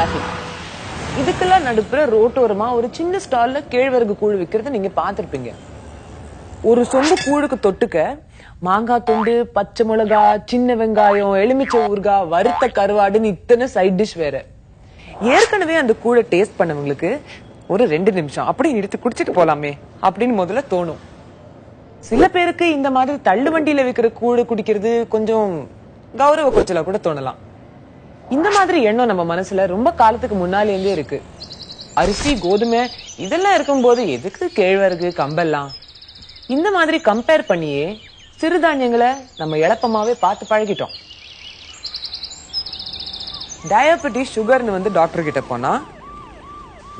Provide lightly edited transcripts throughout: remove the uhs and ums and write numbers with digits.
Traffic. இதுக்கெல்லாம் நடுப்புற ரோட்டோரமா ஒரு சின்ன ஸ்டால்ல கேழ்வரகு கூழ் விற்கிறத நீங்க பாத்திருப்பீங்க. ஒரு சொம்பு கூழுக்கு தொட்டுக்க மாங்காய் துண்டு, பச்சை மிளகா, சின்ன வெங்காயம், எலுமிச்சை ஊறுகாய், வறுத்த கருவாடுன்னு இத்தனை சைட் டிஷ் வேற. ஏற்கனவே அந்த கூழை டேஸ்ட் பண்ணவங்களுக்கு ஒரு 2 நிமிஷம் அப்படி எடுத்து குடிச்சிட்டு போலாமே அப்படின்னு முதல்ல தோணும். சில பேருக்கு இந்த மாதிரி தள்ளு வண்டியில விற்கிற கூழை குடிக்கிறது கொஞ்சம் கௌரவ கொச்சலா கூட தோணலாம். இந்த மாதிரி எண்ணம் நம்ம மனசுல ரொம்ப காலத்துக்கு முன்னாலே இருந்தே இருக்கு. அரிசி, கோதுமை இதெல்லாம் இருக்கும்போது எதுக்கு கேழ்வரகு, கம்பெல்லாம்? இந்த மாதிரி கம்பேர் பண்ணியே சிறுதானியங்களை நம்ம எளப்பமாவே பார்த்து பழகிட்டோம். டயபெட்டிஸ், சுகர்னு டாக்டர் கிட்ட போனா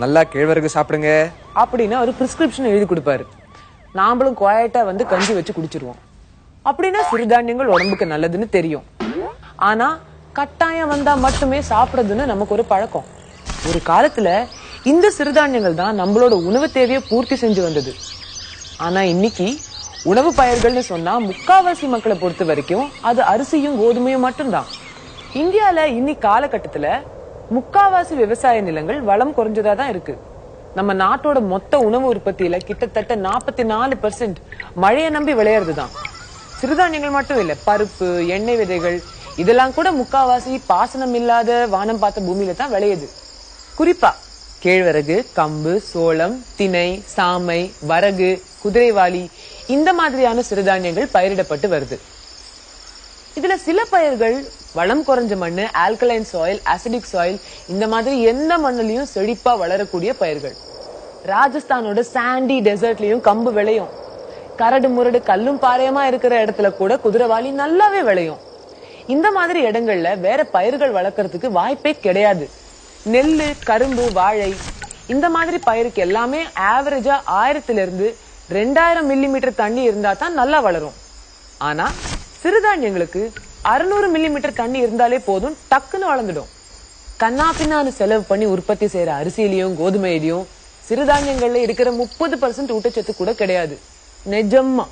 நல்லா கேழ்வரகு சாப்பிடுங்க அப்படின்னு ஒரு பிரிஸ்கிரிப்ஷன் எழுதி கொடுப்பாரு. நாமளும் குவாய்ட்டா கஞ்சி வச்சு குடிச்சிருவோம். அப்படின்னா சிறுதானியங்கள் உடம்புக்கு நல்லதுன்னு தெரியும். ஆனா கட்டாயம் வந்தா மட்டுமே சாப்பிடுறதுன்னு நமக்கு ஒரு பழக்கம். ஒரு காலத்துல இந்த சிறுதானியங்கள் தான் நம்மளோட உணவு தேவையை பூர்த்தி செஞ்சு வந்தது. ஆனா இன்னைக்கு உணவு பயிர்கள்னு சொன்னா முக்காவாசி மக்களை பொறுத்த வரைக்கும் அது அரிசியும் கோதுமையும் மட்டும்தான். இந்தியால இன்னைக்கு காலகட்டத்துல முக்காவாசி விவசாய நிலங்கள் வளம் குறைஞ்சதா தான் இருக்கு. நம்ம நாட்டோட மொத்த உணவு உற்பத்தியில கிட்டத்தட்ட 44% மழையை நம்பி விளையாடுறதுதான். சிறுதானியங்கள் மட்டும் இல்ல, பருப்பு, எண்ணெய் விதைகள் இதெல்லாம் கூட முக்காவாசி பாசனம் இல்லாத வானம் பார்த்த பூமியில தான் விளையுது. குறிப்பா கேழ்வரகு, கம்பு, சோளம், திணை, சாமை, வரகு, குதிரைவாளி இந்த மாதிரியான சிறுதானியங்கள் பயிரிடப்பட்டு வருது. இதுல சில பயிர்கள் வளம் குறைஞ்ச மண்ணு, ஆல்கலைன் சாயில், அசிடிக் சாயில் இந்த மாதிரி எந்த மண்ணிலையும் செழிப்பா வளரக்கூடிய பயிர்கள். ராஜஸ்தானோட சாண்டி டெசர்ட்லயும் கம்பு விளையும். கரடு முரடு கல்லும் பாறையமா இருக்கிற இடத்துல கூட குதிரைவாளி நல்லாவே விளையும். இந்த மாதிரி இடங்கள்ல வேற பயிர்கள் வளர்க்கறதுக்கு வாய்ப்பே கிடையாது. நெல்லு, கரும்பு, வாழை இந்த மாதிரி பயிருக்கு எல்லாமே ஆவரேஜா 1000 இருந்து 2000 மில்லிமீட்டர் தண்ணி இருந்தா தான் நல்லா வளரும். ஆனா சிறுதானியங்களுக்கு 600 மில்லிமீட்டர் தண்ணி இருந்தாலே போதும், டக்குன்னு வளர்ந்துடும். கண்ணா பின்னான்னு செலவு பண்ணி உற்பத்தி செய்யற அரிசியிலையும் கோதுமையிலையும் சிறுதானியங்கள்ல இருக்கிற 30% ஊட்டச்சத்து கூட கிடையாது. நிஜமா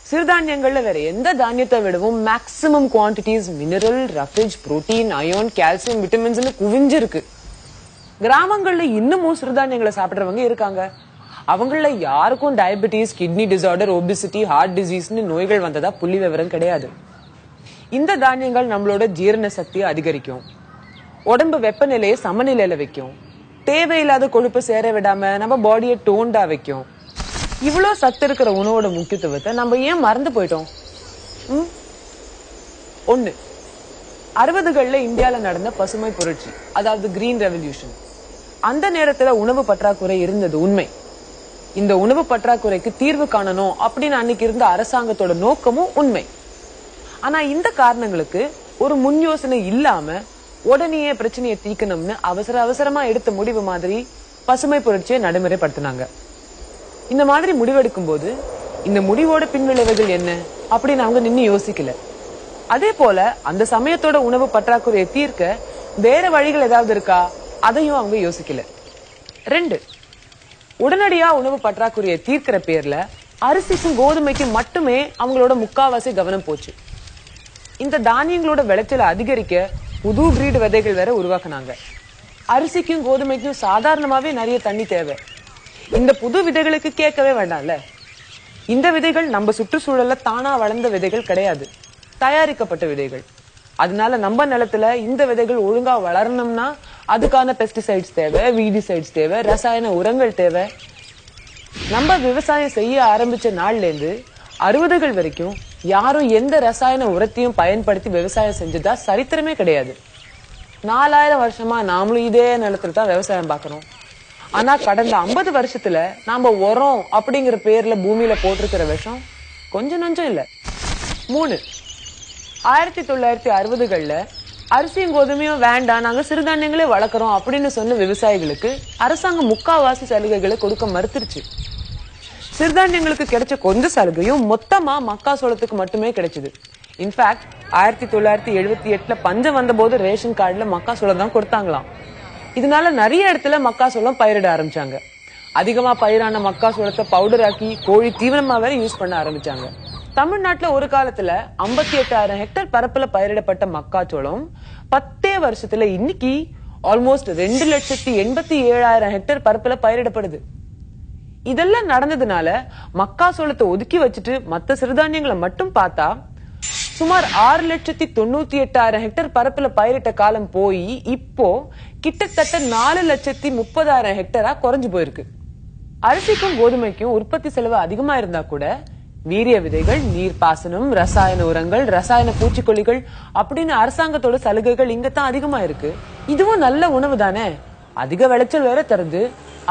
சிறுதானியங்கள்ல வேற எந்த தானியத்தை விடவும் maximum quantities mineral, roughage, protein, iron, calcium, vitamins குவிஞ்சிருக்கு. கிராமங்கள்ல இன்னமும் சிறுதானியங்களை சாப்பிடுறவங்க இருக்காங்க. அவங்கள யாருக்கும் diabetes, kidney disorder, obesity, heart டிசீஸ்னு நோய்கள் வந்ததா புள்ளி விவரம் கிடையாது. இந்த தானியங்கள் நம்மளோட ஜீரண சக்தியை அதிகரிக்கும், உடம்பு வெப்பநிலையை சமநிலையில வைக்கும், தேவையில்லாத கொழுப்பு சேர விடாம நம்ம பாடியை டோண்டா வைக்கும். இவ்வளவு சத்து இருக்கிற உணவோட முக்கியத்துவத்தை நம்ம ஏன் மறந்து போயிட்டோம்? 1. 60களில் இந்தியால நடந்த பசுமை புரட்சி, அதாவது கிரீன் ரெவல்யூஷன். அந்த நேரத்துல உணவு பற்றாக்குறை இருந்தது உண்மை. இந்த உணவு பற்றாக்குறைக்கு தீர்வு காணணும் அப்படின்னு அன்னைக்கு இருந்த அரசாங்கத்தோட நோக்கமும் உண்மை. ஆனா இந்த காரணங்களுக்கு ஒரு முன் யோசனை இல்லாம உடனே பிரச்சனையை தீக்கணும்னு அவசரமா எடுத்த முடிவு மாதிரி பசுமை புரட்சியை நடைமுறைப்படுத்தினாங்க. இந்த மாதிரி முடிவெடுக்கும் போது இந்த முடிவோட பின்விளைவுகள் என்ன அப்படின்னு அவங்க நின்னு யோசிக்கல. அதே போல அந்த சமயத்தோட உணவு பற்றாக்குறையை தீர்க்க வேற வழிகள் ஏதாவது இருக்கா, அதையும் அவங்க யோசிக்கல. 2. உடனடியா உணவு பற்றாக்குறையை தீர்க்கிற பேர்ல அரிசிக்கும் கோதுமைக்கும் மட்டுமே அவங்களோட முக்காவாசி கவனம் போச்சு. இந்த தானியங்களோட விளைச்சலை அதிகரிக்க புது பிரீடு விதைகள் வேற உருவாக்குனாங்க. அரிசிக்கும் கோதுமைக்கும் சாதாரணமாவே நிறைய தண்ணி தேவை. இந்த புது விதைகளுக்கு கேட்கவே வேண்டாம்ல. இந்த விதைகள் நம்ம சுற்றுச்சூழல்ல தானா வளர்ந்த விதைகள் கிடையாது, தயாரிக்கப்பட்ட விதைகள். அதனால நம்ம நிலத்துல இந்த விதைகள் ஒழுங்கா வளரணும்னா அதுக்கான பெஸ்டிசைட்ஸ் தேவை, வீடிசைட்ஸ் தேவை, ரசாயன உரங்கள் தேவை. நம்ம விவசாயம் செய்ய ஆரம்பிச்ச நாள்ல இருந்து 60கள் வரைக்கும் யாரும் எந்த ரசாயன உரத்தையும் பயன்படுத்தி விவசாயம் செஞ்சதா சரித்திரமே கிடையாது. 4000 வருஷமா நாமளும் இதே நிலத்துல தான் விவசாயம் பார்க்கறோம். ஆனா கடந்த 50 வருஷத்துல நாம உரம் அப்படிங்கிற பேர்ல பூமியில போட்டிருக்கிற விஷம் கொஞ்சம் நஞ்சம் இல்ல. 3. 1960கள்ல அரிசியும் கோதுமையும் வேண்டாம், நாங்க சிறுதானியங்களே வளர்க்கறோம் அப்படின்னு சொன்ன விவசாயிகளுக்கு அரசாங்கம் முக்காவாசி சலுகைகளை கொடுக்க மறுத்துருச்சு. சிறுதானியங்களுக்கு கிடைச்ச கொஞ்சம் சலுகையும் மொத்தமா மக்காசோளத்துக்கு மட்டுமே கிடைச்சது. இன்ஃபேக்ட் 1978ல பஞ்சம் வந்த போது ரேஷன் கார்டுல மக்காசோளம் தான் கொடுத்தாங்களாம். இதனால நிறைய இடத்துல மக்காசோளம் பயிரிட ஆரம்பிச்சாங்க. அதிகமா பயிரான மக்காசோளத்தை பவுடர் ஆக்கி கோழி தீவனமா வேற யூஸ் பண்ண ஆரம்பிச்சாங்க. தமிழ்நாட்டுல ஒரு காலத்துல 58,000 ஹெக்டேர் பரப்புல பயிரிடப்பட்ட மக்காச்சோளம் 10 வருஷத்துல இன்னைக்கு ஆல்மோஸ்ட் 2,87,000 ஹெக்டேர் பரப்புல பயிரிடப்படுது. இதெல்லாம் நடந்ததுனால மக்காசோளத்தை ஒதுக்கி வச்சுட்டு மத்த சிறுதானியங்களை மட்டும் பார்த்தா சுமார் 6,98,000 ஹெக்டேர் பரப்புல பயிரிட்ட காலம் போய் இப்போ கிட்டத்தட்ட 4,30,000 ஹெக்டேரா குறைஞ்சு போயிருக்கு. அரிசிக்கும் கோதுமைக்கும் உற்பத்தி செலவு அதிகமா இருந்தா கூட வீரிய விதைகள், நீர்ப்பாசனம், ரசாயன உரங்கள், ரசாயன பூச்சிக்கொல்லிகள் அப்படின்னு அரசாங்கத்தோட சலுகைகள் இங்கதான் அதிகமா இருக்கு. இதுவும் நல்ல உணவு தானே, அதிக விளைச்சல் வேற தருது.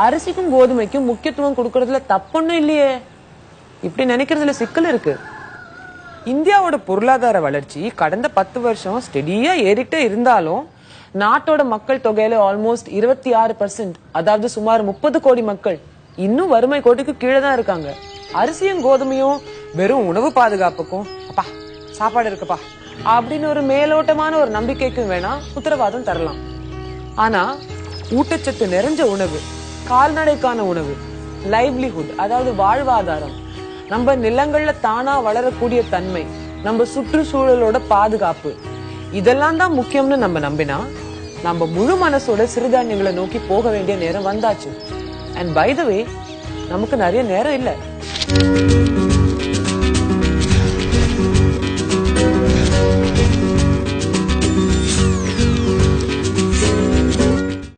அரிசிக்கும் கோதுமைக்கும் முக்கியத்துவம் கொடுக்கறதுல தப்பொன்னும் இல்லையே. இப்படி நினைக்கிறதுல சிக்கல் இருக்கு. இந்தியாவோட பொருளாதார வளர்ச்சி கடந்த 10 வருஷம் ஸ்டெடியா ஏறிட்டே இருந்தாலும் நாட்டோட மக்கள் தொகையில ஆல்மோஸ்ட் 26%, அதாவது சுமார் 30 கோடி மக்கள் இன்னும் வறுமை கோட்டுக்கு கீழே தான் இருக்காங்க. அரிசியும் கோதுமையும் வெறும் உணவு பாதுகாப்புக்கும் அப்பா சாப்பாடு இருக்குப்பா அப்படின்னு ஒரு மேலோட்டமான ஒரு நம்பிக்கைக்கும் வேணா உத்தரவாதம் தரலாம். ஆனா ஊட்டச்சத்து நிறைஞ்ச உணவு, கால்நடைக்கான உணவு, லைவ்லிஹுட் அதாவது வாழ்வாதாரம், நம்ம நிலங்கள்ல தானா வளரக்கூடிய தன்மை, நம்ம சுற்றுச்சூழலோட பாதுகாப்பு, இதெல்லாம் தான் முக்கியம்னு நம்ம நம்பினா நம்ம முழு மனசோட சிறுதானியங்களை நோக்கி போக வேண்டிய நேரம் வந்தாச்சு. அண்ட் பை த வே நமக்கு நிறைய நேரம் இல்ல.